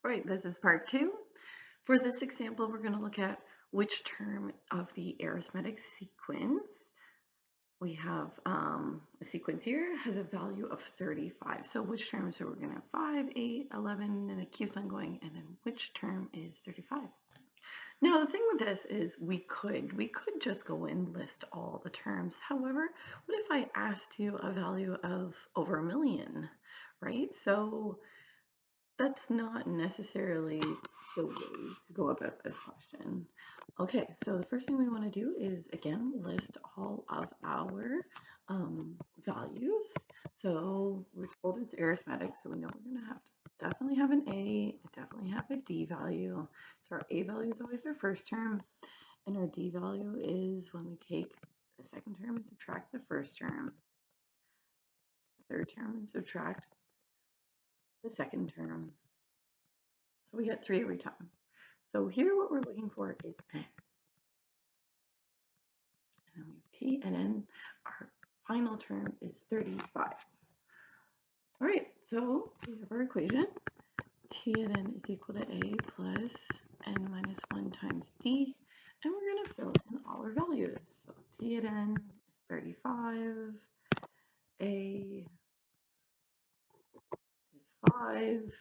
Right, this is part 2. For this example, we're going to look at which term of the arithmetic sequence. We have a sequence here has a value of 35. So which term? So we're going to have 5, 8, 11, and it keeps on going. And then which term is 35? Now, the thing with this is we could just go and list all the terms. However, what if I asked you a value of over a million, right? So that's not necessarily the way to go about this question. Okay, so the first thing we want to do is, again, list all of our values. So we're told it's arithmetic, so we know we're going to have to definitely have an A, definitely have a D value. So our A value is always our first term, and our D value is when we take the second term and subtract the first term, the third term and subtract the second term. So we get 3 every time. So here what we're looking for is N. And then we have T and N. Our final term is 35. All right, so we have our equation. T and N is equal to A plus N minus 1 times D. And we're going to fill in all our values. So T and N is 35. A is 5.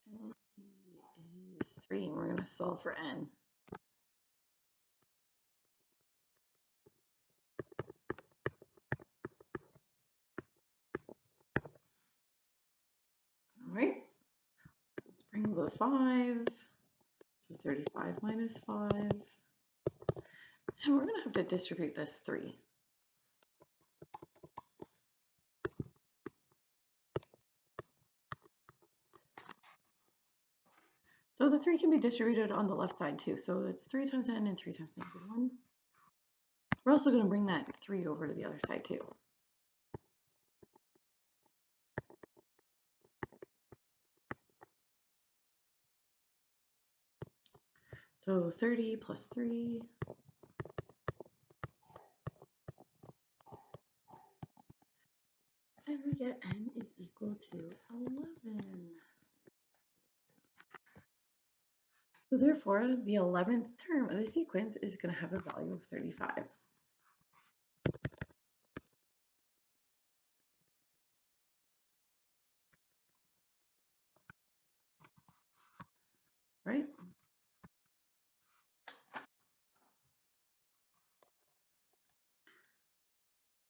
And D is 3. And we're going to solve for N. All right, let's bring the 5. So 35 minus 5. And we're going to have to distribute this 3. So the 3 can be distributed on the left side too. So it's 3 times n and 3 times -1. We're also going to bring that 3 over to the other side too. So 30 plus 3. And we get n is equal to 11. So therefore, the 11th term of the sequence is going to have a value of 35. Right?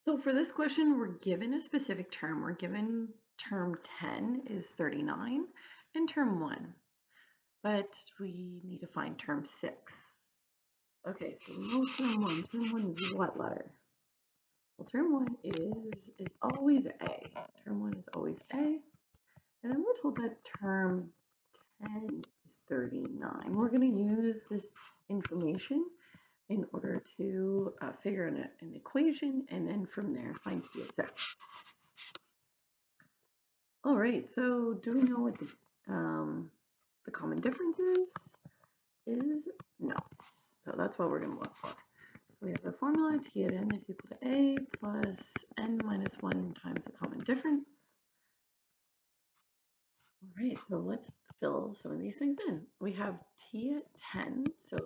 So for this question, we're given a specific term. We're given term 10 is 39 and term 1. But we need to find term 6. Okay, so we know term 1. Term 1 is what letter? Well, term 1 is always A. Term 1 is always A. And then we're told that term 10 is 39. We're going to use this information in order to figure out an equation, and then from there find T at 6. All right, so do we know what the common difference is? No. So that's what we're going to look for. So we have the formula T at n is equal to A plus n minus 1 times the common difference. All right, so let's fill some of these things in. We have T at 10, so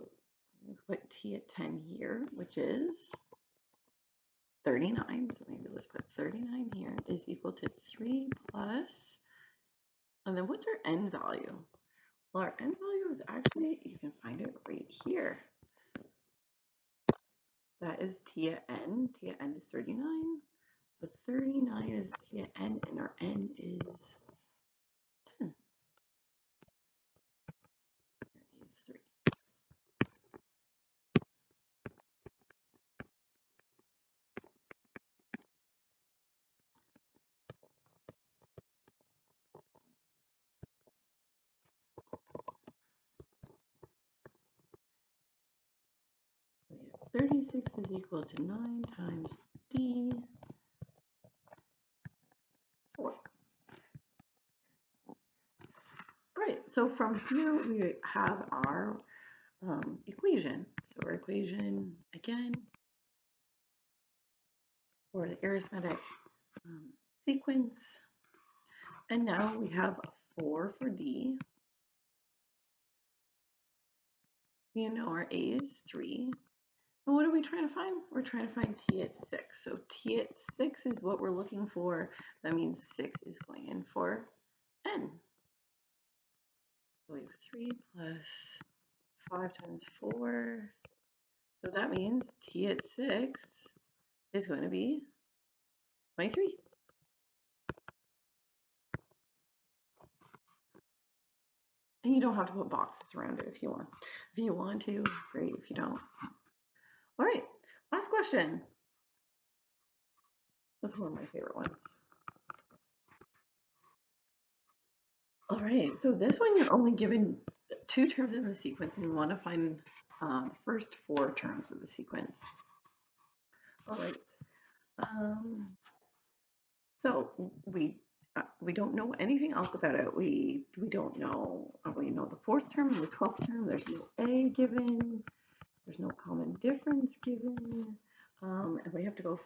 we put T at 10 here, which is 39. So maybe let's put 39 here is equal to 3 plus, and then what's our n value? Well, our n value is actually, you can find it right here. That is T at n. T at n is 39. So 39 is T at n, and our n is 10. There is 3. We have 36 is equal to 9 times D, 4. Right, so from here we have our equation. So our equation, again, for the arithmetic sequence. And now we have a 4 for D. You know our A is 3. And what are we trying to find? We're trying to find T at 6. So T at 6 is what we're looking for. That means 6 is going in for N. So we have 3 plus 5 times 4. So that means T at 6 is going to be 23. And you don't have to put boxes around it if you want. If you want to, great. If you don't. All right, last question. That's one of my favorite ones. All right, so this one you're only given 2 terms in the sequence, and you want to find the first 4 terms of the sequence. All right. So we don't know anything else about it. We don't know. We know the 4th term and the 12th term. There's no A given. There's no common difference given, and we have to go.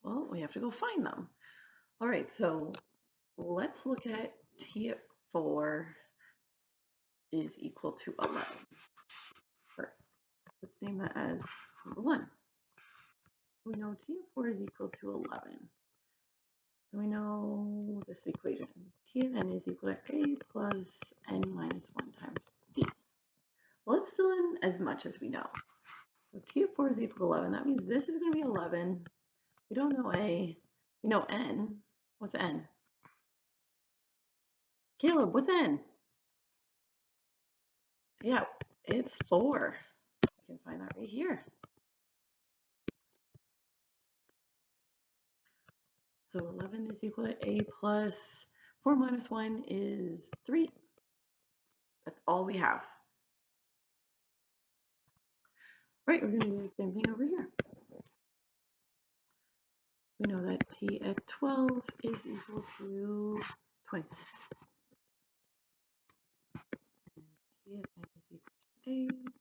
Well, we have to go find them. All right. So let's look at T at 4 is equal to 11 first. Let's name that as number 1. We know T at 4 is equal to 11. And we know this equation. T at n is equal to A plus n minus 1 times D. Well, let's fill in as much as we know. So T at 4 is equal to 11. That means this is going to be 11. We don't know A. We know n. What's n? Caleb, what's n? Yeah, it's 4. You can find that right here. So 11 is equal to A plus 4 minus 1 is 3. That's all we have. Right, we're going to do the same thing over here. We know that T at 12 is equal to 26. And T at n is equal to A and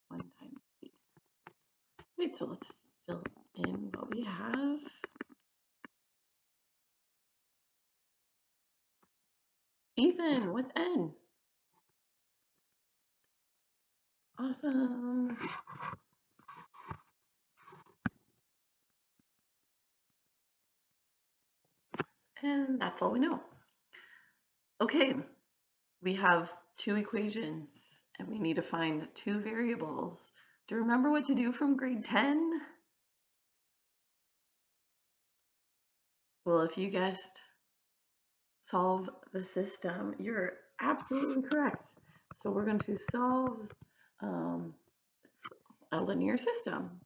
1 times D. Right, so let's fill in what we have. Ethan, what's n? Awesome. And that's all we know. Okay, we have 2 equations and we need to find 2 variables. Do you remember what to do from grade 10? Well, if you guessed solve the system, you're absolutely correct. So we're going to solve a linear system.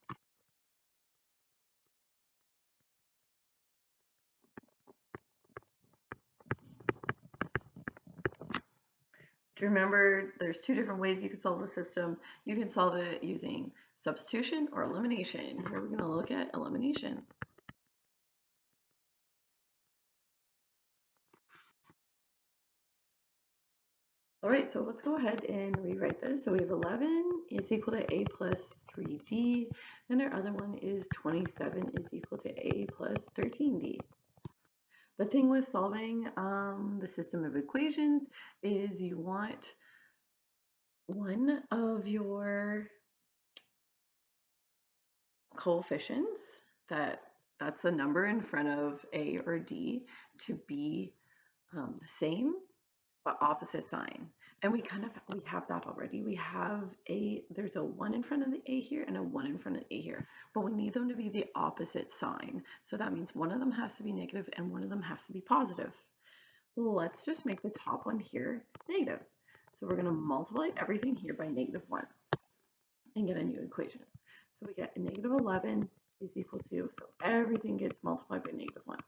Do you remember there's 2 different ways you can solve the system? You can solve it using substitution or elimination. Here we're going to look at elimination. All right, so let's go ahead and rewrite this. So we have 11 is equal to A plus 3D, and our other one is 27 is equal to A plus 13D. The thing with solving the system of equations is you want one of your coefficients, that's a number in front of A or D, to be the same but opposite sign. And we have that already. There's a 1 in front of the A here and a 1 in front of the A here, but we need them to be the opposite sign. So that means one of them has to be negative and one of them has to be positive. Let's just make the top one here negative. So we're going to multiply everything here by -1 and get a new equation. So we get a -11 is equal to, so everything gets multiplied by -1.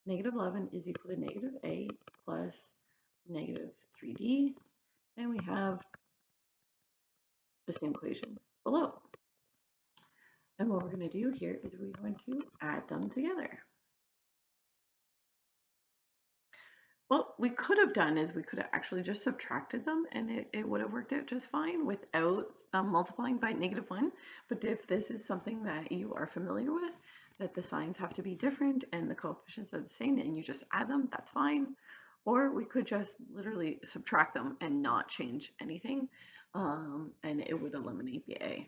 -11 is equal to -A plus -3D, and we have the same equation below. And what we're going to do here is we're going to add them together. What we could have done is we could have actually just subtracted them and it would have worked out just fine without multiplying by -1. But if this is something that you are familiar with, that the signs have to be different and the coefficients are the same and you just add them, that's fine. Or we could just literally subtract them and not change anything, and it would eliminate the a.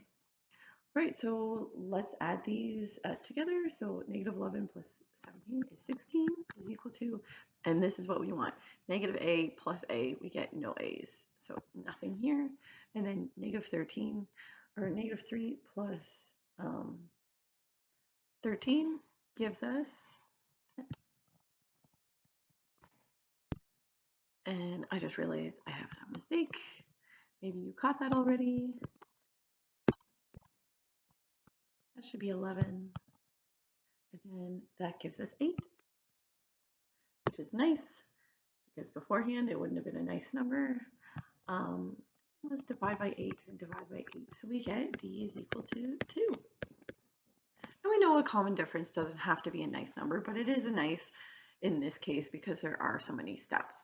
Right, so let's add these together. So negative 11 plus 17 is 16 is equal to, and this is what we want. Negative a plus a, we get no a's. So nothing here. And then negative 13, or negative 3 plus 13 gives us, and I just realized I have a mistake. Maybe you caught that already. That should be 11. And then that gives us 8, which is nice because beforehand it wouldn't have been a nice number. Let's divide by 8 and divide by 8. So we get d is equal to 2. And we know a common difference doesn't have to be a nice number, but it is a nice in this case because there are so many steps.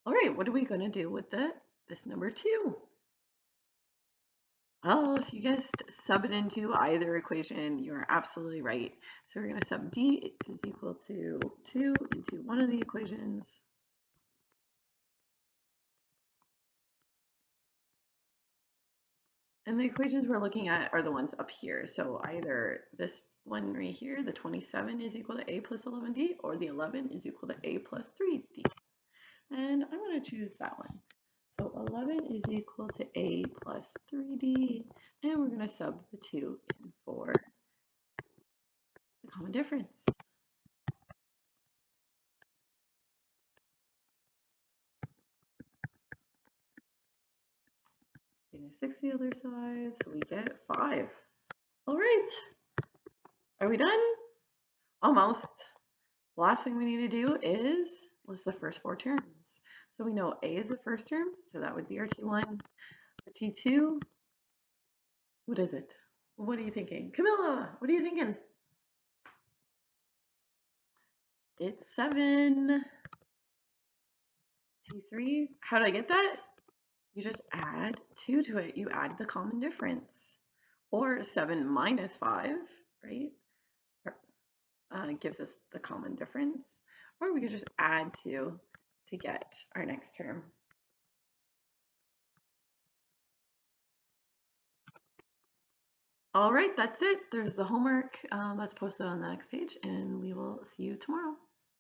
All right, what are we going to do with this number 2? Well, if you guessed sub it into either equation, you're absolutely right. So we're going to sub d is equal to 2 into one of the equations. And the equations we're looking at are the ones up here. So either this one right here, the 27 is equal to a plus 11d, or the 11 is equal to a plus 3d. And I'm going to choose that one. So 11 is equal to a plus 3d, and we're going to sub the 2 in for the common difference. Getting a 6 the other side, so we get 5. All right, are we done? Almost. Last thing we need to do is list the first 4 terms. So we know a is the first term, so that would be our T1. Our T2, what is it? What are you thinking? Camilla, what are you thinking? It's 7. T3, how did I get that? You just add 2 to it. You add the common difference. Or 7 minus 5, right? Gives us the common difference. Or we could just add 2 to get our next term. All right, that's it. There's the homework. Let's post it on the next page, and we will see you tomorrow.